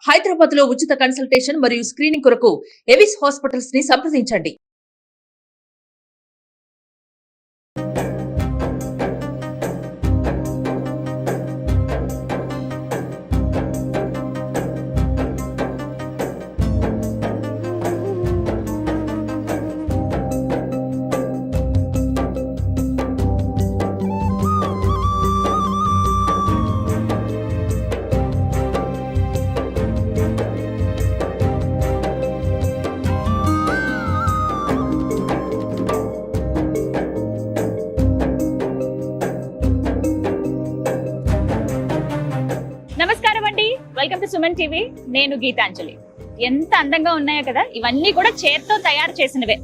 హైదరాబాద్ లో ఉచిత కన్సల్టేషన్ మరియు స్క్రీనింగ్ కొరకు ఎవిస్ హాస్పిటల్స్ ని సంప్రదించండి. నమస్కారం అండి, వెల్కమ్ టు సుమన్ టీవీ. నేను గీతాంజలి. ఎంత అందంగా ఉన్నాయో కదా, ఇవన్నీ కూడా చేత్తో తయారు చేసినవే.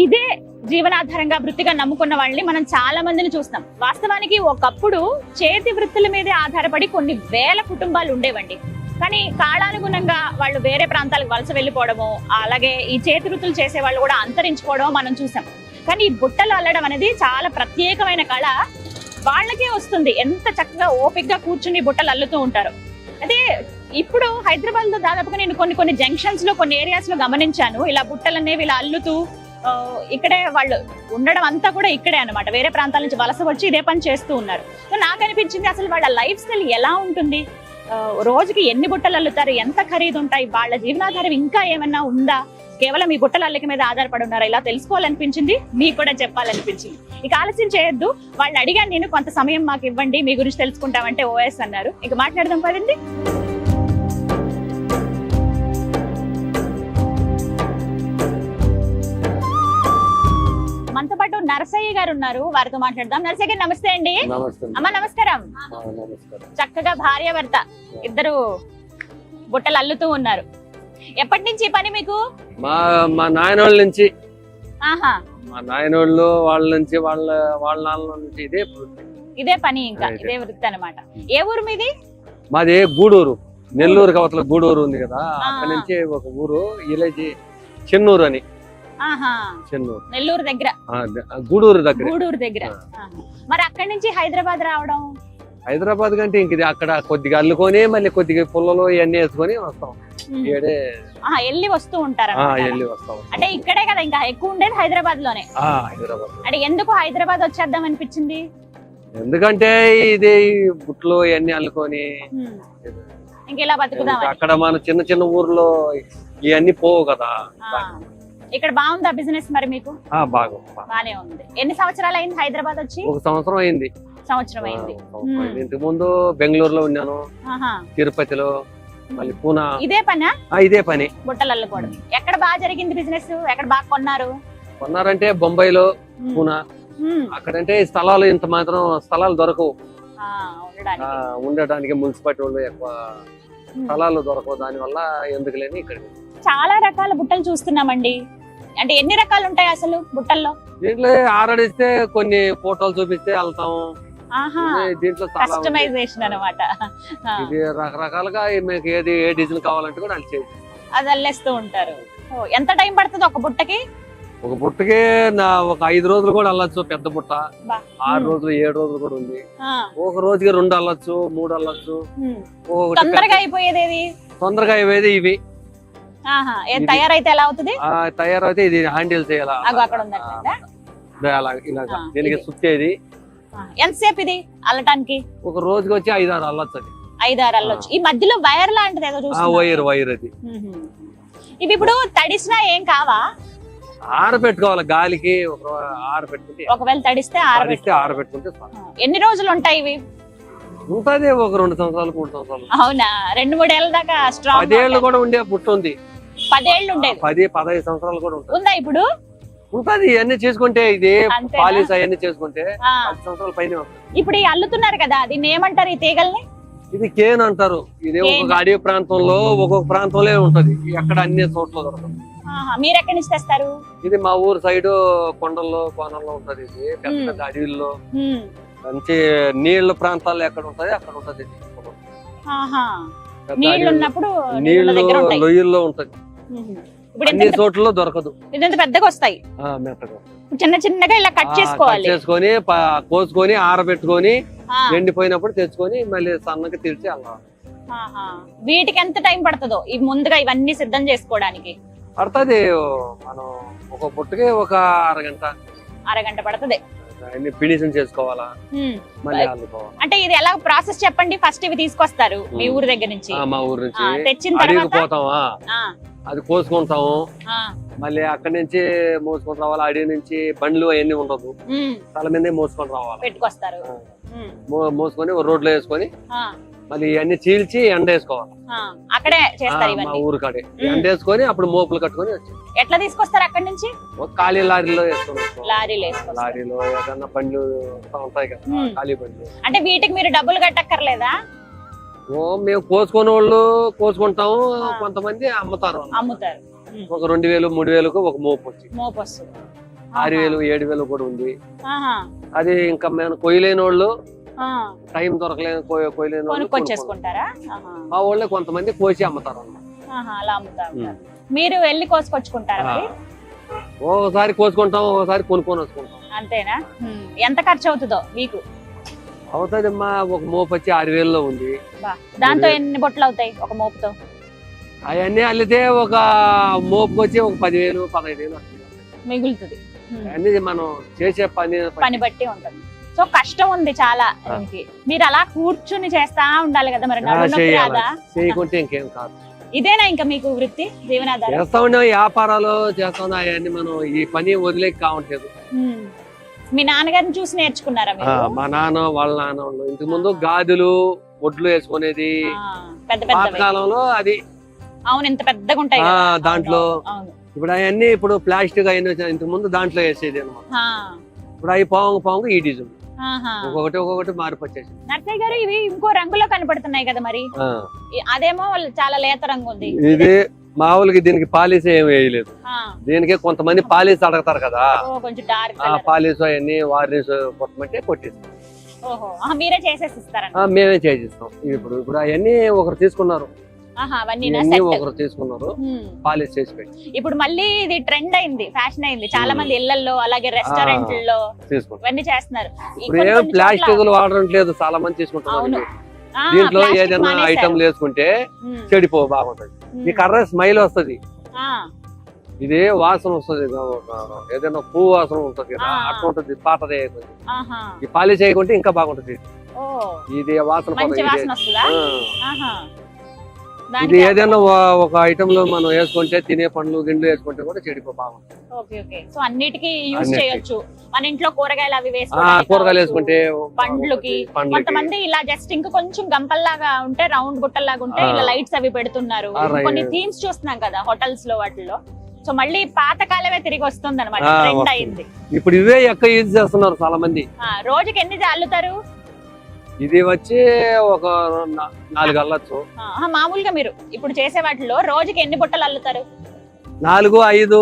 ఇదే జీవనాధారంగా వృత్తిగా నమ్ముకున్న వాళ్ళని మనం చాలా మందిని చూస్తాం. వాస్తవానికి ఒకప్పుడు చేతి వృత్తుల మీదే ఆధారపడి కొన్ని వేల కుటుంబాలు ఉండేవండి. కానీ కాలానుగుణంగా వాళ్ళు వేరే ప్రాంతాలకు వలస వెళ్ళిపోవడము, అలాగే ఈ చేతి వృత్తులు చేసే వాళ్ళు కూడా అంతరించుకోవడం మనం చూసాం. కానీ ఈ బుట్టలు అల్లడం అనేది చాలా ప్రత్యేకమైన కళ. వాళ్ళకే వస్తుంది. ఎంత చక్కగా ఓపికగా కూర్చుని బుట్టలు అల్లుతూ ఉంటారు. అదే ఇప్పుడు హైదరాబాద్ లో దాదాపుగా నేను కొన్ని జంక్షన్స్ లో కొన్ని ఏరియాస్ లో గమనించాను. ఇలా బుట్టలు అనేవి ఇలా అల్లుతూ ఇక్కడే వాళ్ళు ఉండడం అంతా కూడా ఇక్కడే అన్నమాట. వేరే ప్రాంతాల నుంచి వలస వచ్చి ఇదే పని చేస్తూ ఉన్నారు. సో నాకు అనిపించింది, అసలు వాళ్ళ లైఫ్ స్టైల్ ఎలా ఉంటుంది, రోజుకి ఎన్ని బుట్టలు అల్లుతారు, ఎంత ఖరీదు ఉంటాయి, వాళ్ళ జీవనాధారం ఇంకా ఏమన్నా ఉందా, కేవలం ఈ బుట్టల అల్లిక మీద ఆధారపడి ఉన్నారా, ఇలా తెలుసుకోవాలనిపించింది, మీకు కూడా చెప్పాలనిపించింది. ఇక ఆలస్యం చేయొద్దు. వాళ్ళని అడిగాను నేను, కొంత సమయం మాకు ఇవ్వండి, మీ గురించి తెలుసుకుంటామంటే ఓఎస్ అన్నారు. ఇక మాట్లాడదాం పదండి. మనతో పాటు నరసయ్య గారు ఉన్నారు, వారితో మాట్లాడదాం. నరసయ్య గారు నమస్తే అండి. అమ్మ నమస్కారం. చక్కగా భార్యాభర్త ఇద్దరు బుట్టలు అల్లుతూ ఉన్నారు. ఎప్పటి నుంచి ఈ పని మీకు? మా నాయనోళ్ళ నుంచి. ఆహా, మా నాయనోళ్ళు వాళ్ళ నుంచి వాళ్ళ నాన్న నుంచి ఇదే పని, ఇంకా ఇదే వృత్తి అన్నమాట. ఏ ఊరు మీది? మాది గూడూరు, నెల్లూరు కవతల గూడూరు ఉంది కదా, అక్కడ నుంచి ఒక ఊరు ఇలేజీ చెన్నూరు అని. చెన్నూరు నెల్లూరు దగ్గర, గూడూరు దగ్గర. గూడూరు దగ్గర. మరి అక్కడి నుంచి హైదరాబాద్ రావడం? హైదరాబాద్ కంటే ఇంక అక్కడ కొద్దిగా అల్లుకొని మళ్ళీ కొద్దిగా పుల్లలు ఇవన్నీ వేసుకొని వస్తాం. వెళ్ళి వస్తూ ఉంటారు అంటే ఇక్కడే కదా ఇంకా ఎక్కువ ఉండేది హైదరాబాద్ లోనే. హైదరాబాద్ అంటే ఎందుకు హైదరాబాద్ వచ్చేద్దాం అనిపించింది? ఎందుకంటే ఇది బుట్లు ఇవన్నీ అల్లుకొని ఇంకెలా బతుకుదాం. అక్కడ మన చిన్న చిన్న ఊర్లో ఇవన్నీ పోవు కదా. ఇక్కడ బాగుందా బిజినెస్ మరి మీకు? బాగానే ఉంది. ఎన్ని సంవత్సరాలు అయింది హైదరాబాద్ వచ్చి? ఒక సంవత్సరం అయింది. సంవత్సరం అయింది. ఇంతకు ముందు బెంగళూరులో ఉన్నాను, తిరుపతిలో, మళ్ళీ పూనా. ఇదే పని? ఇదే పని, బుట్టలు అల్లుకోవడం. ఎక్కడ బాగా జరిగింది బిజినెస్? ఎక్కడ బాగా కొన్నారంటే బొంబాయిలో, పూనా. అక్కడంటే స్థలాలు ఇంత మాత్రం స్థలాలు దొరకవు ఉండడానికి. మున్సిపాలిటీ వాళ్ళు ఎక్కువ స్థలాలు దొరకవు, దాని వల్ల ఎందుకు లేని ఇక్కడ. చాలా రకాల బుట్టలు చూస్తున్నామండి. అంటే ఎన్ని రకాలు ఉంటాయి అసలు బుట్టల్లో? దీంట్లో ఆరడిస్తే కొన్ని ఫోటోలు చూపిస్తే వెళ్తాం. దీంట్లో కస్టమైజేషన్ అన్నమాట. ఇది రకరకాలుగా మీకు ఏది ఏ డిజైన్ కావాలంటే కూడా అది అల్లేస్తూ ఉంటారు. ఎంత టైం పడుతుంది ఒక బుట్టకి? ఒక బుట్టకి ఒక 5 రోజులు కూడా అల్లొచ్చు. పెద్ద బుట్ట 6 రోజులు 7 రోజులు కూడా ఉంది. ఒక రోజుకి 2 అల్లొచ్చు, 3 అల్లొచ్చు. తొందరగా అయిపోయేది? తొందరగా అయ్యేది ఇవి. తయారైతే ఎలా అవుతుంది? తయారైతే ఇది హ్యాండిల్ చేయాలి. దీనికి సుత్తేది. ఎంతసేపు ఇది అల్లటానికి? ఒక రోజుకి వచ్చి 5-6 అల్లొచ్చు. అది 5-6 అల్లొచ్చు. ఈ మధ్యలో వైర్ లాంటిది ఏదో చూస్తున్నా. వైర్ అది. ఇవి ఇప్పుడు తడిసినా ఏం కావా? ఆరబెట్టుకోవాలి గాలికి. ఆరబెట్టుకుంటే, ఒకవేళ తడిస్తే ఆరబెట్టుకుంటే. ఎన్ని రోజులు ఉంటాయి ఇవి? ఉంటది ఒక 2 సంవత్సరాలు 3 సంవత్సరాలు. అవునా? 2-3 ఏళ్ళ దాకా స్ట్రాంగ్. 10 ఏళ్ళు కూడా ఉండే బుట్ట ఉంది. 10 ఏళ్ళు ఉండేది. 10-15 సంవత్సరాలు కూడా ఉందా ఇప్పుడు? ఉంటది. ఇవన్నీ చేసుకుంటే, ఇది పాలిస్ అవన్నీ చేసుకుంటే 10 సంవత్సరాల పైన. ఇప్పుడు ఈ అల్లుతున్నారు కదా, దీన్ని ఏమంటారు ఈ తీగల్ని? ఇది కేన్ అంటారు. ఇది ఒక్కొక్క అడవి ప్రాంతంలో ఒక్కొక్క ప్రాంతంలో ఉంటది, ఎక్కడ అన్ని చోట్ల దొరకదు. మీరు ఎక్కడి నుంచి తెస్తారు? ఇది మా ఊరు సైడ్ కొండల్లో కోనల్లో ఉంటది. ఇది పెద్ద పెద్ద అడవిల్లో మంచి నీళ్ళ ప్రాంతాల్లో ఎక్కడ ఉంటది అక్కడ ఉంటది. నీళ్లు లొయ్యల్లో ఉంటది. అన్ని చోట్ల దొరకదు. ఇదంతా పెద్దగా వస్తాయి. చిన్న చిన్నగా ఇలా కట్ చేసుకొని కోసుకొని ఆరబెట్టుకొని ఎండిపోయినప్పుడు తెచ్చుకొని మళ్ళీ సన్నగా తీర్చి అలా వీటికి ఎంత టైం పడుతుందో ఈ ముందుగా ఇవన్నీ సిద్ధం చేసుకోవడానికి? పడుతుంది. మనం ఒక బుట్టకి ఒక అరగంట పడుతుంది. ఫినిషింగ్ చేసుకోవాలా, మళ్ళీ అల్లుకోవాలా. అంటే ఇది ఎలా ప్రాసెస్ చెప్పండి. ఫస్ట్ ఇవి తీసుకొస్తారు మీ ఊరు దగ్గర నుంచి? మా ఊరు నుంచి తెచ్చిన అడిగి తర్వాత పోతామా, అది కోసుకుంటాము, మళ్ళీ అక్కడి నుంచి మోసుకొని రావాలి. అడిగి నుంచి బండ్లు అవన్నీ ఉండదు, తల మీదే మోసుకొని రావాలి, పెట్టుకొస్తారు. మోసుకొని రోడ్లో వేసుకొని మళ్ళీ ఇవన్నీ చీల్చి ఎండ వేసుకోవాలి. అక్కడే చేస్తారు మా ఊరు కాడే ఎండ వేసుకొని అప్పుడు మోపులు కట్టుకొని వచ్చి. ఎట్లా తీసుకొస్తారు అక్కడి నుంచి? ఖాళీ లారీలో వేసుకొని, లారీలో ఏదన్నా బండ్లు ఉంటాయి కదా, ఖాళీ బండ్లు. అంటే వీటికి మీరు డబ్బులు కట్టక్కర్లేదా? మేము కోసుకునే వాళ్ళు కోసుకుంటాము, కొంతమంది అమ్ముతారు. ఒక 2000 3000కు ఒక మోపు వస్తుంది. 6000 7000 కూడా ఉంది. అది ఇంకా మేము కొయ్యలేని వాళ్ళు, టైం దొరకలేని కొయ్యలేని వాళ్ళు కొనుక్కొచ్చేసుకుంటారా? మా వాళ్ళే కొంతమంది కోసి అమ్ముతారు. అలా అమ్ముతారు. మీరు వెళ్ళి కోసుకొచ్చుకుంటారా? ఒకసారి కోసుకుంటాం, ఒకసారి కొనుక్కొని వచ్చుకుంటాం. అంతేనా? ఎంత ఖర్చు అవుతుందో మీకు? అవుతుందమ్మా, ఒక మోపు వచ్చి 6000లో ఉంది. దాంతో ఎన్ని బొట్లు అవుతాయి ఒక మోపుతో? అవన్నీ అల్లితే ఒక మోపుకి వచ్చి ఒక 10,000 15,000 మిగులుతుంది. అన్ని మనం చేసే పని బట్టి ఉంటుంది. సో కష్టం ఉంది చాలా. మీరు అలా కూర్చుని చేస్తా ఉండాలి కదా, మరి చేయకుంటే ఇంకేం కాదు. ఇదేనా ఇంకా మీకు వృత్తి, జీవనాధారం? చేస్తా ఉన్నాం, వ్యాపారాలు చేస్తా ఉన్నా, అవన్నీ మనం ఈ పని వదిలేక కావట్లేదు. మీ నాన్నగారిని చూసి నేర్చుకున్నారా? మా నాన్న వాళ్ళ నాన్న వాళ్ళు ఇంతకు ముందు గాజులు ఒడ్లు వేసుకునేది పాత కాలంలో. అది అవును, ఇంత పెద్దగా ఉంటాయి దాంట్లో. ఇప్పుడు అవన్నీ ఇప్పుడు ప్లాస్టిక్ అయిన ఇంతకు ముందు దాంట్లో వేసేది అనమాట. ఇప్పుడు అవి పాము ఈ డిజైన్ ఒక్కొక్కటి మార్పు వచ్చేసి. నర్సయ్య గారు, ఇవి ఇంకో రంగులో కనపడుతున్నాయి కదా, మరి అదేమో చాలా లేత రంగు ఉంది. ఇది మామూలుగా దీనికి పాలిస్ ఏమి వేయలేదు. దీనికి కొంతమంది పాలిస్ అడగతారు కదా, పాలిస్ అవన్నీ వారిని కొట్టమంటే కొట్టిస్తాం. మీరే చేసేసి ఇస్తారా? మేమే చేసిస్తాం. ఇప్పుడు అవన్నీ ఒకరు తీసుకున్నారు, ఒకరు తీసుకున్నారు, పాలిష్ చేసి పెట్టి. ఇప్పుడు మళ్ళీ ఇది ట్రెండ్ అయింది, ఫ్యాషన్ అయింది. చాలా మంది ఇళ్లలో అలాగే రెస్టారెంట్లలో ఇవన్నీ చేస్తున్నారు. ప్లాస్టిక్ వాడడం లేదు, చాలా మంది తీసుకుంటున్నారు. దీంట్లో ఏదైనా ఐటమ్ వేసుకుంటే చెడిపో బాగుంటది. ఈ కర్ర స్మైల్ వస్తది, ఇది వాసన వస్తుంది, ఏదైనా పువ్వు వాసన ఉంటది కదా, అట్లా ఉంటది. పాతదే ఈ పాలిష్ చేయకుంటే ఇంకా బాగుంటది. ఇది వాసన. ఇది ఏదైనా ఒక ఐటమ్ లో మనం వేసుకుంటే, తినే పండ్లు గిండ్లు వేసుకుంటే కూడా చెడిపో బాగుంటుంది. సో అన్నిటికీ యూజ్ చేయొచ్చు. మన ఇంట్లో కూరగాయలు అవి కూరగాయలు వేసుకుంటే, పండ్లకి. కొంతమంది ఇలా జస్ట్ ఇంకా కొంచెం గంపల్లాగా ఉంటే, రౌండ్ గుట్టల్లాగా ఉంటే ఇలా లైట్స్ అవి పెడుతున్నారు. కొన్ని థీమ్స్ చూస్తున్నాం కదా హోటల్స్ లో, వాటిలో. సో మళ్ళీ పాతకాలమే తిరిగి వస్తుంది అనమాట, ట్రెండ్ అయింది. ఇప్పుడు ఇవే ఎక్కువ యూజ్ చేస్తున్నారు చాలా మంది. రోజుకి ఎన్ని అల్లుతారు? ఇది వచ్చి ఒక 4 అల్లచ్చు. మామూలుగా మీరు ఇప్పుడు చేసే వాటిలో రోజుకి ఎన్ని బుట్టలు అల్లుతారు? 4 5.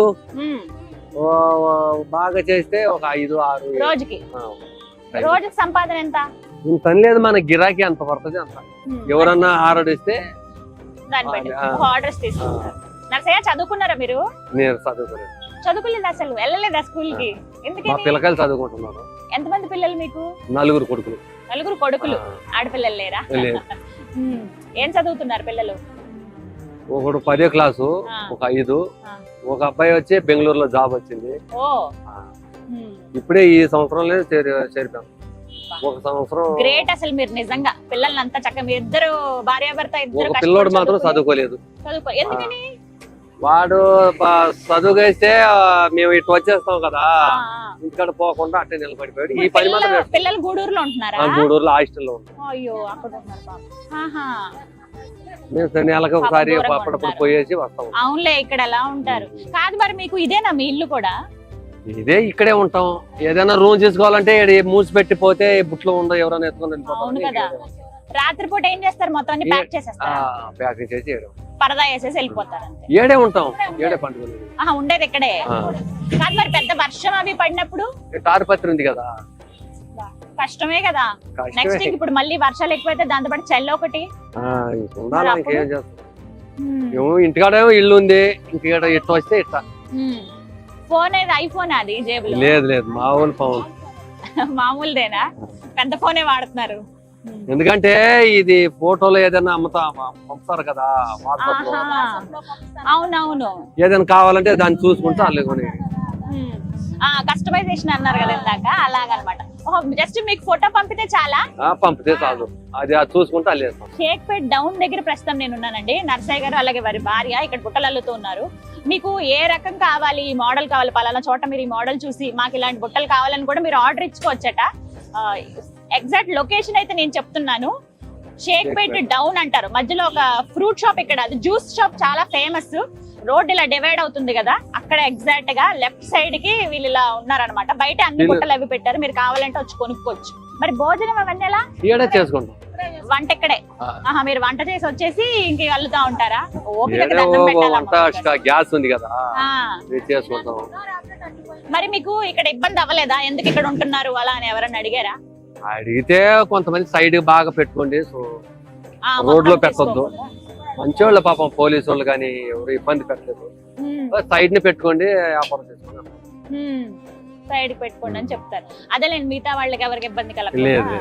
బాగా చేస్తే ఒక 5 6 రోజుకి. రోజుకి సంపాదన ఎంత? ఇంత లేదు, మన గిరాకీ అంత పడుతుంది. అంత ఎవరన్నా ఆర్డర్ ఇస్తే దాన్ని బట్టి ఆర్డర్స్ తీసుకుంటారు. నర్సయ్య, చదువుకున్నారా మీరు? నేను చదువుకోలేదు. చదువుకోలేదు అసలు? వెళ్ళలేదా స్కూల్ కి? మా పిల్లకాయలు చదువుకుంటున్నారు. ఎంతమంది పిల్లలు మీకు? 4 కొడుకులు. 4 కొడుకులు. ఆడపిల్లలు లేరా? ఏం చదువుతున్నారు పిల్లలు? ఒకడు 10వ క్లాసు, ఒక 5. ఒక అబ్బాయి వచ్చి బెంగళూరులో జాబ్ వచ్చింది. ఇప్పుడే ఈ సంవత్సరంలో చేరిపాం. ఒక సంవత్సరం. గ్రేట్ అసలు మీరు నిజంగా. పిల్లల్ని అంతా చక్కగా మీ ఇద్దరు భార్యాభర్త ఇద్దరు. పిల్లోడు మాత్రం చదువుకోలేదు. ఎందుకని? వాడు చదువుకేస్తే మేము ఇటు వచ్చేస్తాం కదా, ఇక్కడ పోకుండా అట్టే నిలబడిపోయాడు. ఈ పని మాత్రం. పిల్లలు గూడూరులో ఉంటున్నారా? గూడూరులో హాస్టల్లో ఉంటారు. అయ్యో, అక్కడ ఉంటున్నారు. మేము నెలకు ఒకసారి అప్పుడప్పుడు పోయేసి వస్తాం. అవునులే, ఇక్కడ ఎలా ఉంటారు. కాదు మరి మీకు ఇదేనా మీ ఇల్లు కూడా? ఇదే, ఇక్కడే ఉంటాం. ఏదైనా రూమ్ చేసుకోవాలంటే మూసి పెట్టిపోతే బుట్లో ఉండవు, ఎవరైనా ఎత్తుకొని వెళ్ళిపోతారు. రాత్రిపూట ఏం చేస్తారు? మొత్తం అన్ని ప్యాక్ చేసేస్తారు. ప్యాకింగ్ చేసి పరదా వేసేసి వెళ్ళిపోతారు. ఏడే ఉంటాం, ఏడే పండుగ ఉండేది ఇక్కడే. కాదు మరి పెద్ద వర్షం అవి పడినప్పుడు? తాడిపత్రి ఉంది కదా, కష్టమే కదా. నెక్స్ట్ ఇప్పుడు మళ్ళీ వర్షాలు ఎక్కువైతే దాంతో పాటు చల్ల ఒకటి ఇంకేం చేస్తాం. ఇంటికాడేమో ఇల్లు ఉంది, ఇంటికాడ ఇట్ట వస్తే ఇట్ట. ఫోన్ ఏది? ఐఫోన్ అది జేబులో? లేదు లేదు, మామూలు ఫోన్. మామూలుదేనా? పెద్ద ఫోనే వాడుతున్నారు. ఎందుకంటే ఇది ఫోటోలో ఏదైనా పంపుతారు కదా వాట్సాప్ లో, అవునవును. ఏదైనా కావాలంటే దాన్ని చూసుకుంటే వాళ్ళు కొని కస్టమైజేషన్ అన్నారు కదా ఇందాక, అలాగనమాట. జస్ట్ మీకు ఫోటో పంపితే చాలా, పంపితే చాలు, అది చూసుకుంటే వాళ్ళు వేస్తాం. షేక్పేట్ డౌన్ దగ్గర ప్రస్తుతం నేను ఉన్నానండి. నర్సయ్య గారు అలాగే వారి భార్య ఇక్కడ బుట్టలు అల్లుతూ ఉన్నారు. మీకు ఏ రకం కావాలి, ఈ మోడల్ కావాలి, పలానా చోట మీరు ఈ మోడల్ చూసి మాకు ఇలాంటి బుట్టలు కావాలని కూడా మీరు ఆర్డర్ ఇచ్చుకోవచ్చట. ఎగ్జాక్ట్ లొకేషన్ అయితే నేను చెప్తున్నాను, షేక్పేట్ డౌన్ అంటారు. మధ్యలో ఒక ఫ్రూట్ షాప్, ఇక్కడ అది జ్యూస్ షాప్ చాలా ఫేమస్. రోడ్ ఇలా డివైడ్ అవుతుంది కదా, అక్కడ ఎగ్జాక్ట్ గా లెఫ్ట్ సైడ్ కి వీళ్ళు ఇలా ఉన్నారనమాట. బయట అన్ని బుట్టలు అవి పెట్టారు, మీరు కావాలంటే వచ్చి కొనుక్కోవచ్చు. మరి భోజనం అవన్నీ ఎలా చేసుకుంటాం? వంట ఇక్కడే? మీరు వంట చేసి వచ్చేసి ఇంక అల్లుతా ఉంటారా? గ్యాస్ ఉంది కదా, చేసుకుంటాం. మరి మీకు ఇక్కడ ఇబ్బంది అవ్వలేదా, ఎందుకు ఇక్కడ ఉంటున్నారు అలా అని ఎవరన్నా అడిగారా? అడిగితే కొంతమంది సైడ్ బాగా పెట్టుకోండి, సో రోడ్ లో పెట్టొద్దు. మంచి వాళ్ళు పాపం, పోలీసు వాళ్ళు కానీ ఎవరు ఇబ్బంది పెట్టలేదు. సైడ్ ని పెట్టుకోండి, వ్యాపారం చేసుకున్నాం. సైడ్ పెట్టుకోండి అని చెప్తారు. అదేలేండి, మిగతా వాళ్ళకి ఎవరికి ఇబ్బంది కలగదు.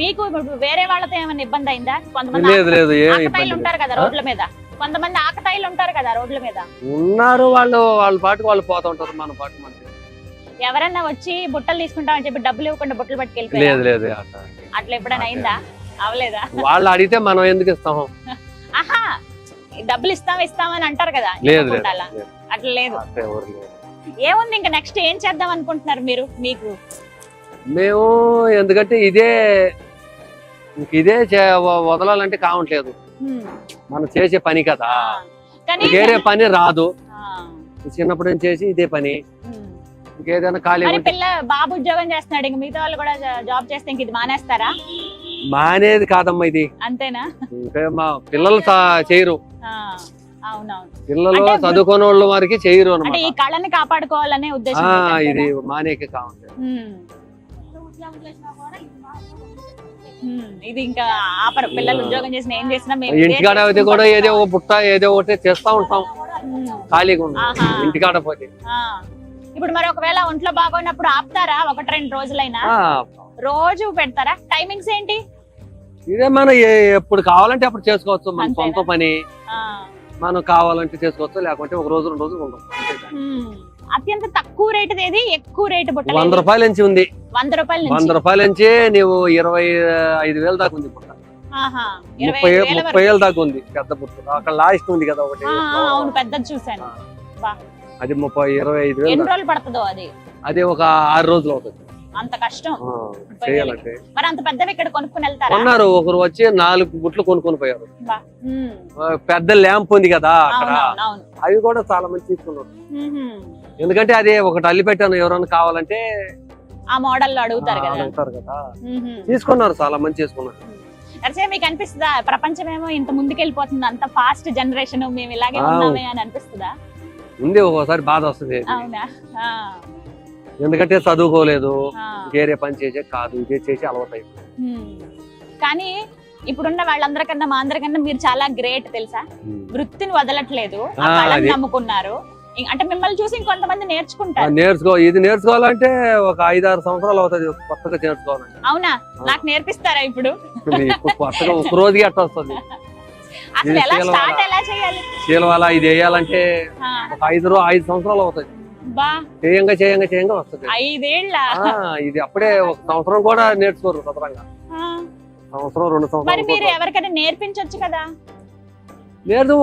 మీకు వేరే వాళ్ళతో ఏమైనా ఇబ్బంది అయిందా? కొంతమంది ఆకతాయిలు ఉంటారు కదా రోడ్ల మీద, కొంతమంది ఆకతాయిలు ఉంటారు కదా రోడ్ల మీద. ఉన్నారు, వాళ్ళ పాటుకు వాళ్ళు పోతా ఉంటారు, మన పాటు మనకి. ఎవరన్నా వచ్చి బుట్టలు తీసుకుంటామని చెప్పి డబ్బులు ఇవ్వకుండా బుట్టలు పట్టుకెళ్ళిపోయారు? లేదు, అట్లా ఎప్పుడైనా అయిందా? అవలేదా? వాళ్ళు అడిగితే మనం ఎందుకు ఇస్తాము? ఆహా, డబ్బులు ఇస్తామని అంటారు కదా, అట్లా లేదు. ఏముంది, ఇంకా నెక్స్ట్ ఏం చేద్దాం అనుకుంటున్నారు మీరు? మీకు మేము ఎందుకంటే ఇదే వదలాలంటే కావట్లేదు, మనం చేసే పని కదా, వేరే పని రాదు. చిన్నప్పటి నుంచి చేసి ఇదే పని, ఇంకేదైనా ఖాళీ. బాబు ఉద్యోగం చేస్తున్నాడు, ఇంక మిగతా వాళ్ళు కూడా జాబ్ చేస్తే ఇంక ఇది మానేస్తారా? మానేది కాదమ్మా, ఇది అంతేనా? మా పిల్లలు చేయరు, అవునవును, పిల్లలు చదువుకునే వాళ్ళ వారికి చేయరు అన్నమాట. ఈ కళని కాపాడుకోవాలనే ఉద్దేశం ఇది మానేకి కావాలి. ఇది ఇంకా ఆపరు, పిల్లలు ఉద్యోగం చేసిన ఏం చేసినా ఇంటికాడ అయితే కూడా ఏదో ఒక పుట్ట ఏదో ఒకటి చేస్తా ఉంటాం, ఖాళీగా ఉంటాం ఇంటికాడ పోతే. ఇప్పుడు మరి ఒకవేళ ఒంట్లో బాగోనప్పుడు ఆపుతారా? 1-2 రోజులైనా రోజు పెడతారా? టైమింగ్స్ ఏంటి? ఇదే మనం ఎప్పుడు కావాలంటే అప్పుడు చేసుకోవచ్చు, మన సొంత పని మనం కావాలంటే చేసుకోవచ్చు, లేకుంటే 1 రోజు 2 రోజులు ఉండదు. అత్యంత తక్కువ రేటు ఏది, ఎక్కువ రేటు బుట్ట? 100 రూపాయల నుంచి ఉంది. 100 రూపాయల నుంచి నీవు 25,000 దాకా ఉంది బుట్ట. 30,000 దాకా ఉంది పెద్ద బుట్ట. అక్కడ లాస్ట్ ఉంది కదా ఒకటి, అవును పెద్దది చూసాను, అది 30,000-25,000. ఎన్ని రోజులు పడుతుందో అది? అది ఒక 6 రోజులు అవుతుంది. అంత కష్టం చేయాలంటే. మరి అంత పెద్దవి ఇక్కడ కొనుక్కుని వెళ్తారా? కొన్నారు, ఒకరు వచ్చి 4 బుట్లు కొనుక్కొని పోయారు. పెద్ద ల్యాంప్ ఉంది కదా అక్కడ, అవి కూడా చాలా మంది తీసుకున్నారు. ఎందుకంటే అది ఒకటి అల్లి పెట్టాను, ఎవరైనా కావాలంటే ఆ మోడల్ లో అడుగుతారు కదా, తీసుకున్నారు, చాలా మంది చేసుకున్నారు. మీకు అనిపిస్తుందా ప్రపంచం ఏమో ఇంత ముందుకెళ్ళిపోతుంది, అంత ఫాస్ట్ జనరేషన్, మేము ఇలాగే ఉన్నామే అని అనిపిస్తుందా? ఉంది, ఒక్కోసారి బాధ వస్తుంది. అవునా? ఎందుకంటే చదువుకోలేదు, వేరే పని చేసే కాదు, ఇదే చేసి అలవాటు. కానీ ఇప్పుడున్న వాళ్ళందరికన్నా మా అందరికన్నా మీరు చాలా గ్రేట్ తెలుసా, వృత్తిని వదలట్లేదు, నమ్ముకున్నారు. అంటే మిమ్మల్ని చూసి ఇంకొంతమంది నేర్చుకుంటారు. ఇది నేర్చుకోవాలంటే ఒక 5-6 సంవత్సరాలు అవుతుంది కొత్తగా నేర్చుకోవాలంటే. అవునా? నాకు నేర్పిస్తారా ఇప్పుడు? కొత్తగా ఒక రోజుకి అట్లా వస్తుంది. అసలు ఎలా స్టార్ట్ ఎలా చేయాలి? చీలవాల ఇది వేయాలంటే ఒక 5 సంవత్సరాలు అవుతుంది. చేయంగా వస్తుంది. 5 ఏళ్ళ ఇది అప్పుడే 1 సంవత్సరం కూడా నేర్చుకోరు సదరంగా. సంవత్సరం 2 సంవత్సరాలు. మరి మీరు ఎవరికైనా నేర్పించొచ్చు కదా? లేదు,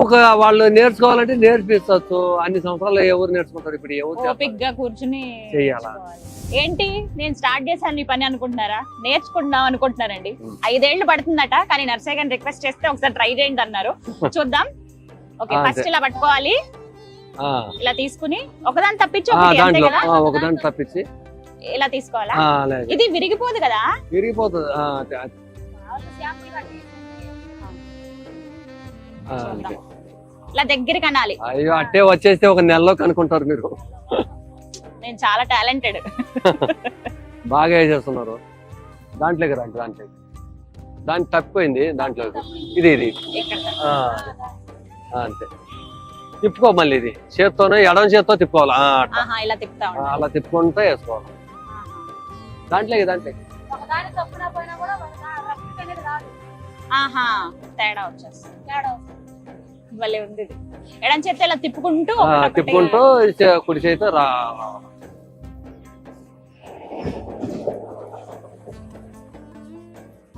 వాళ్ళు నేర్చుకోవాలంటే నేర్పించవచ్చు. అన్ని సంవత్సరాలు ఎవరు నేర్చుకుంటారు? ఇప్పుడు ఎవరు ఓపిగ్గా కూర్చుని చేయాలా? ఏంటి నేను స్టార్ట్ చేశాను ఈ పని అనుకుంటున్నారా? నేర్చుకుంటున్నాం అనుకుంటున్నారండి. 5 ఏళ్ళు పడుతుందట, కానీ నర్సయ్య గారిని రిక్వెస్ట్ చేస్తే ఒకసారి ట్రై చేయండి అన్నారు. చూద్దాం. ఓకే, ఫస్ట్ ఇలా పట్టుకోవాలి, ఇలా తీసుకుని ఒకదాన్ని తప్పించి ఒకదాన్ని తప్పించి ఇలా తీసుకోవాలా? ఇది విరిగిపోదు కదా? విరిగిపోతుంది. ఇలా దగ్గర కనాలి. అయ్యో, అట్టే వచ్చేస్తే ఒక నెలలో కనుక్కుంటారు మీరు. నేను చాలా టాలెంటెడ్. బాగా వేసేస్తున్నారు. దాంట్లోకి రండి, దానికి తప్పిపోయింది దాంట్లోకి. ఇది అంతే. తిప్పుకో, మళ్ళీ ఇది చేత్తోనే ఎడం చేత్తో తిప్పుకోవాలి. అలా తిప్పుకుంటే వేసుకోవాలి. దాంట్లోకి ఆహా తేడా వచ్చేస్తుంది. భలే ఉంది ఇది. ఎడం చేస్తే ఇలా తిప్పుకుంటూ తిప్పుకుంటూ కుడి చేతితో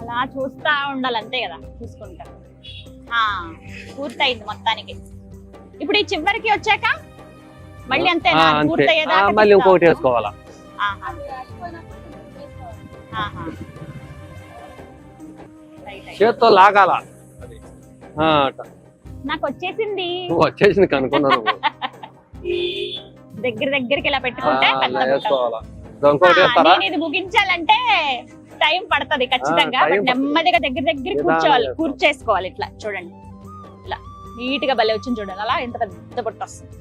అలా చూస్తా ఉండాలి అంతే కదా, చూసుకుంటా. పూర్తయింది మొత్తానికి. ఇప్పుడు ఈ చివరికి వచ్చాక మళ్ళీ అంతేనా? పూర్తయ్యేదా? మళ్ళీ ఇంకొకటి వేసుకోవాలా? చేత్తో లాగాల. నాకు వచ్చేసింది కనుక్కున్నాను. దగ్గరికి ఇలా పెట్టుకుంటే ఇది ముగించాలంటే టైం పడుతుంది ఖచ్చితంగా. నెమ్మదిగా దగ్గర కూర్చోవాలి, కూర్చేసుకోవాలి. ఇట్లా చూడండి, ఇలా నీట్ గా భలే వచ్చింది చూడండి. అలా ఎంత పెద్ద పొట్టు వస్తుంది.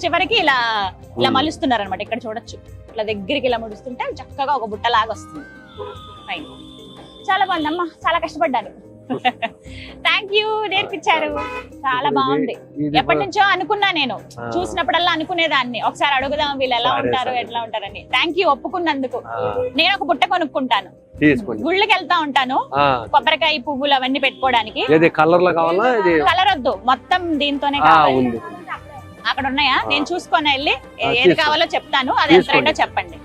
చివరికి ఇలా మలుస్తున్నారు అనమాట. ఇక్కడ చూడొచ్చు, ఇట్లా దగ్గరికి ఇలా ముడుస్తుంటే చక్కగా ఒక బుట్ట లాగా వస్తుంది. చాలా బాగుంది అమ్మా, చాలా కష్టపడ్డాను. థ్యాంక్ యూ, నేర్పించారు. చాలా బాగుంది. ఎప్పటి నుంచో అనుకున్నా నేను, చూసినప్పుడల్లా అనుకునేదాన్ని ఒకసారి అడుగుదాం వీళ్ళు ఎలా ఉంటారు ఎట్లా ఉంటారని. థ్యాంక్ యూ ఒప్పుకున్నందుకు. నేను ఒక బుట్ట కొనుక్కుంటాను, గుళ్ళకి వెళ్తా ఉంటాను, కొబ్బరికాయ పువ్వులు అవన్నీ పెట్టుకోవడానికి. కలర్ వద్దు, మొత్తం దీంతోనే కావాలి. అక్కడ ఉన్నాయా? నేను చూసుకొని వెళ్ళి ఏది కావాలో చెప్తాను, అది ఎంత రేటో చెప్పండి.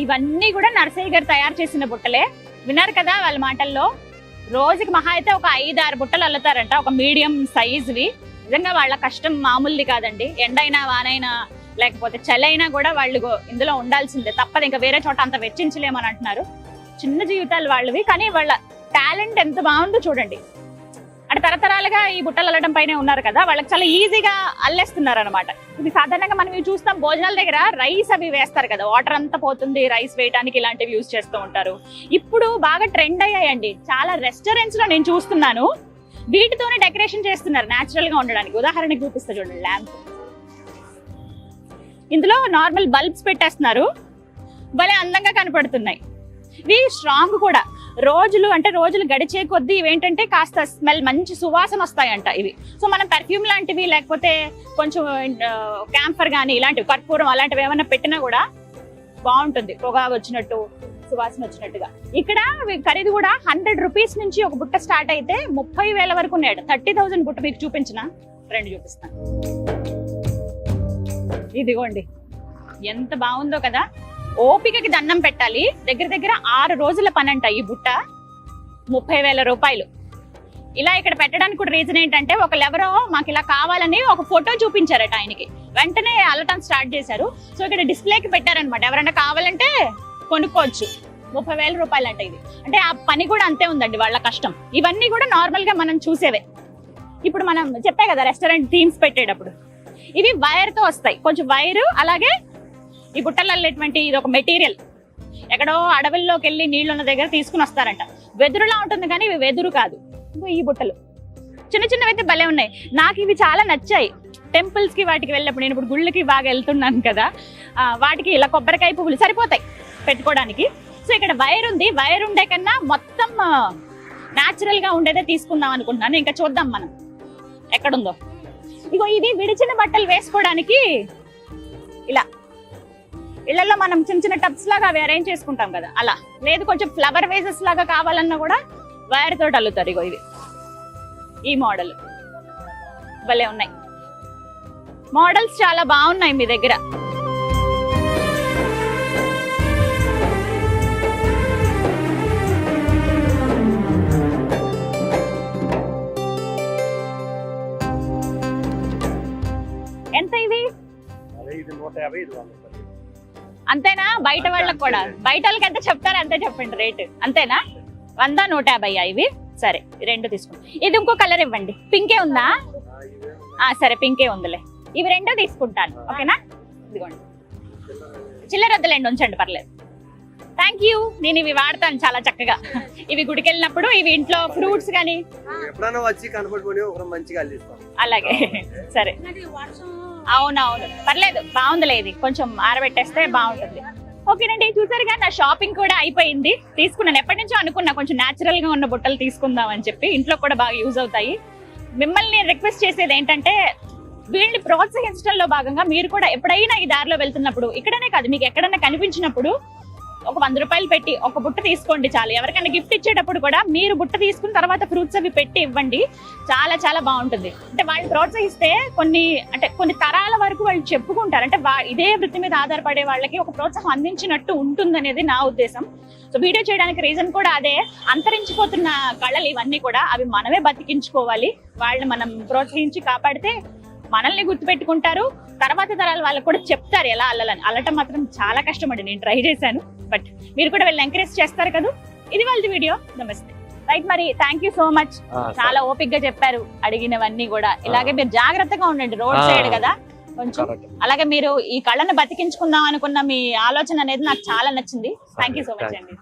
ఇవన్నీ కూడా నర్సయ్య గారు తయారు చేసిన బుట్టలే. విన్నారు కదా వాళ్ళ మాటల్లో. రోజుకి మహా అయితే ఒక 5-6 బుట్టలు అల్లుతారంట, ఒక మీడియం సైజువి. నిజంగా వాళ్ళ కష్టం మామూలుది కాదండి. ఎండైనా వానైనా లేకపోతే చలైనా కూడా వాళ్ళు ఇందులో ఉండాల్సిందే, తప్పదు. ఇంకా వేరే చోట అంత వెచ్చించలేమని అంటున్నారు. చిన్న జీవితాలు వాళ్ళవి, కానీ వాళ్ళ టాలెంట్ ఎంత బాగుందో చూడండి. అంటే తరతరాలుగా ఈ బుట్టలు అల్లడం పైన ఉన్నారు కదా, వాళ్ళకి చాలా ఈజీగా అల్లేస్తున్నారు అనమాట. ఇది సాధారణంగా మనం ఇవి చూస్తాం భోజనాల దగ్గర, రైస్ అవి వేస్తారు కదా, వాటర్ అంతా పోతుంది, రైస్ వేయడానికి ఇలాంటివి యూజ్ చేస్తూ ఉంటారు. ఇప్పుడు బాగా ట్రెండ్ అయ్యాయండి. చాలా రెస్టారెంట్స్ లో నేను చూస్తున్నాను వీటితోనే డెకరేషన్ చేస్తున్నారు నేచురల్ గా ఉండడానికి. ఉదాహరణకి చూపిస్తా చూడండి, ల్యాంప్. ఇందులో నార్మల్ బల్బ్స్ పెట్టేస్తున్నారు, భలే అందంగా కనపడుతున్నాయి. ఇవి స్ట్రాంగ్ కూడా. రోజులు గడిచే కొద్దీ ఇవేంటంటే కాస్త స్మెల్, మంచి సువాసన వస్తాయంట ఇవి. సో మనం పెర్ఫ్యూమ్ లాంటివి లేకపోతే కొంచెం క్యాంఫర్ కానీ ఇలాంటివి, కర్పూరం అలాంటివి ఏమైనా పెట్టినా కూడా బాగుంటుంది, పొగ వచ్చినట్టు సువాసన వచ్చినట్టుగా. ఇక్కడ ఖరీదు కూడా 100 రూపీస్ నుంచి ఒక బుట్ట స్టార్ట్ అయితే 30,000 వరకు ఉన్నాడు. 30,000 బుట్ట మీకు చూపించిన రెండు చూపిస్తాను. ఇదిగోండి, ఎంత బాగుందో కదా. ఓపికకి దండం పెట్టాలి. దగ్గర 6 రోజుల పని అంట ఈ బుట్ట. 30,000 రూపాయలు. ఇలా ఇక్కడ పెట్టడానికి కూడా రీజన్ ఏంటంటే, ఒకళ్ళెవరో మాకు ఇలా కావాలని ఒక ఫోటో చూపించారట ఆయనకి, వెంటనే అల్లటం స్టార్ట్ చేశారు. సో ఇక్కడ డిస్ప్లేకి పెట్టారనమాట, ఎవరైనా కావాలంటే కొనుక్కోవచ్చు. 30,000 రూపాయలు అంట ఇది. అంటే ఆ పని కూడా అంతే ఉందండి వాళ్ళ కష్టం. ఇవన్నీ కూడా నార్మల్ గా మనం చూసేవే. ఇప్పుడు మనం చెప్పే కదా రెస్టారెంట్ థీమ్స్ పెట్టేటప్పుడు, ఇవి వైర్ తో వస్తాయి. కొంచెం వైర్, అలాగే ఈ బుట్టలు అల్లేటువంటి ఇది ఒక మెటీరియల్. ఎక్కడో అడవుల్లోకి వెళ్ళి నీళ్లున్న దగ్గర తీసుకుని వస్తారంట. వెదురులా ఉంటుంది కానీ ఇవి వెదురు కాదు. ఈ బుట్టలు చిన్నవి అయితే భలే ఉన్నాయి. నాకు ఇవి చాలా నచ్చాయి. టెంపుల్స్ కి వాటికి వెళ్ళినప్పుడు, నేను ఇప్పుడు గుళ్ళకి బాగా వెళ్తున్నాను కదా, వాటికి ఇలా కొబ్బరికాయ పువ్వులు సరిపోతాయి పెట్టుకోవడానికి. సో ఇక్కడ వైర్ ఉంది. వైర్ ఉండే కన్నా మొత్తం న్యాచురల్ గా ఉండేదే తీసుకుందాం అనుకుంటున్నాను. ఇంకా చూద్దాం మనం ఎక్కడుందో. ఇగో ఇది విడిచిన బట్టలు వేసుకోవడానికి. ఇలా ఇళ్లలో మనం చిన్న టబ్స్ లాగా అవి అరేంజ్ చేసుకుంటాం కదా, అలా. లేదు కొంచెం ఫ్లవర్ వేసెస్ లాగా కావాలన్నా కూడా వైర్ తోటి అల్లుతారు. ఇగో ఇవి, ఈ మోడల్ భలే ఉన్నాయి. మోడల్స్ చాలా బాగున్నాయి మీ దగ్గర. ఎంత ఇది? అంతేనా? బయట వాళ్ళకి కూడా, బయట వాళ్ళకి ఎంత చెప్తారు అంతే చెప్పండి రేటు. అంతేనా? 100, 150 ఇవి. సరే, రెండు తీసుకుంటాం. ఇది ఇంకో కలర్ ఇవ్వండి. పింకే ఉందా? సరే, పింకే ఉందిలే. ఇవి రెండో తీసుకుంటాను, ఓకేనా? ఇదిగోండి, చిల్లర వద్దులేండి, ఉంచండి, పర్లేదు. Thank you. నేను ఇవి వాడతాను చాలా చక్కగా. ఇవి గుడికి వెళ్ళినప్పుడు, ఇవి ఇంట్లో ఫ్రూట్స్ కానీ అలాగే. సరే, అవునవును, పర్లేదు, బాగుందిలే. ఇది కొంచెం ఆరబెట్టేస్తే బాగుంటుంది. ఓకేనండి, చూసారుగా నా షాపింగ్ కూడా అయిపోయింది. తీసుకున్నాను, ఎప్పటి నుంచో అనుకున్నా కొంచెం న్యాచురల్ గా ఉన్న బుట్టలు తీసుకుందాం అని చెప్పి. ఇంట్లో కూడా బాగా యూజ్ అవుతాయి. మిమ్మల్ని రిక్వెస్ట్ చేసేది ఏంటంటే, వీళ్ళని ప్రోత్సహించడంలో భాగంగా మీరు కూడా ఎప్పుడైనా ఈ దారిలో వెళ్తున్నప్పుడు, ఇక్కడనే కాదు మీకు ఎక్కడైనా కనిపించినప్పుడు ఒక 100 రూపాయలు పెట్టి ఒక బుట్ట తీసుకోండి చాలు. ఎవరికైనా గిఫ్ట్ ఇచ్చేటప్పుడు కూడా మీరు బుట్ట తీసుకున్న తర్వాత ఫ్రూట్స్ అవి పెట్టి ఇవ్వండి. చాలా చాలా బాగుంటుంది. అంటే వాళ్ళు ప్రోత్సహిస్తే కొన్ని తరాల వరకు వాళ్ళు చెప్పుకుంటారు. అంటే ఇదే వృత్తి మీద ఆధారపడే వాళ్ళకి ఒక ప్రోత్సాహం అందించినట్టు ఉంటుంది అనేది నా ఉద్దేశం. సో వీడియో చేయడానికి రీజన్ కూడా అదే. అంతరించిపోతున్న కళలు ఇవన్నీ కూడా అవి మనమే బతికించుకోవాలి. వాళ్ళని మనం ప్రోత్సహించి కాపాడితే మనల్ని గుర్తుపెట్టుకుంటారు. తర్వాత తరాల వాళ్ళకి కూడా చెప్తారు ఎలా అల్లాలని. అల్లటం మాత్రం చాలా కష్టమండి. నేను ట్రై చేశాను, బట్ మీరు కూడా వెళ్ళి ఎంకరేజ్ చేస్తారు కదా. ఇది వాళ్ళ వీడియో. నమస్తే. రైట్, మరి థ్యాంక్ యూ సో మచ్. చాలా ఓపిక్ గా చెప్పారు అడిగినవన్నీ కూడా. ఇలాగే మీరు జాగ్రత్తగా ఉండండి, రోడ్ సైడ్ కదా కొంచెం. అలాగే మీరు ఈ కళను బతికించుకుందాం అనుకున్న మీ ఆలోచన అనేది నాకు చాలా నచ్చింది. థ్యాంక్ యూ సో మచ్ అండి.